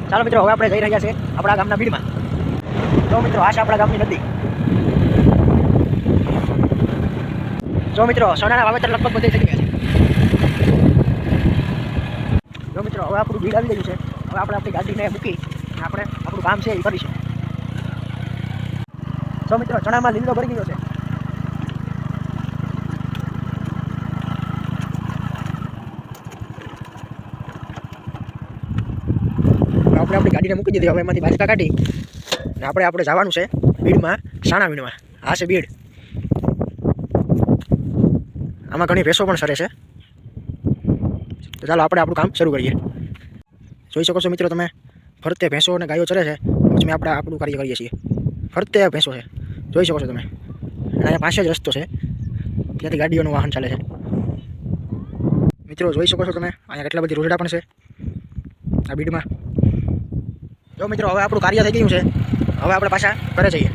ચાલો મિત્રો હવે આપણે જઈ રહ્યા છીએ આપણા ગામના બીડમાં. જો મિત્રો આ છે આપણા ગામની નદી. જો મિત્રો સોનાના વાવેતર લગભગ બધે થઈ ગયા છે. જો મિત્રો હવે આપણું બીડ આવી ગયું છે. હવે આપણે આપણી ગાડીને મૂકી આપણે આપણું કામ છે એ કરીશું. જો મિત્રો ચણામાં લીલો ભરી ગયો છે. આપણે આપણી ગાડીને મૂકી દીધી. હવે એમાંથી બાજકા કાઢી અને આપણે જવાનું છે બીડમાં, સાણા બીડમાં. આ છે બીડ. આમાં ઘણી ભેંસો પણ સરે છે. તો ચાલો આપણે આપણું કામ શરૂ કરીએ. જોઈ શકો છો મિત્રો તમે, ફરતે ભેંસો અને ગાયો ચરે છે. પછી આપણે આપણું કાર્ય કરીએ છીએ. ફરતે ભેંસો છે, જોઈ શકો છો તમે. અને અહીંયા પાસે જ રસ્તો છે, ત્યાંથી ગાડીઓનું વાહન ચાલે છે. મિત્રો જોઈ શકો છો તમે, અહીંયા કેટલા બધી રોજડા પણ છે આ બીડમાં. જો મિત્રો હવે આપણું કાર્ય થઈ ગયું છે. હવે આપણે પાછા ઘરે જઈએ.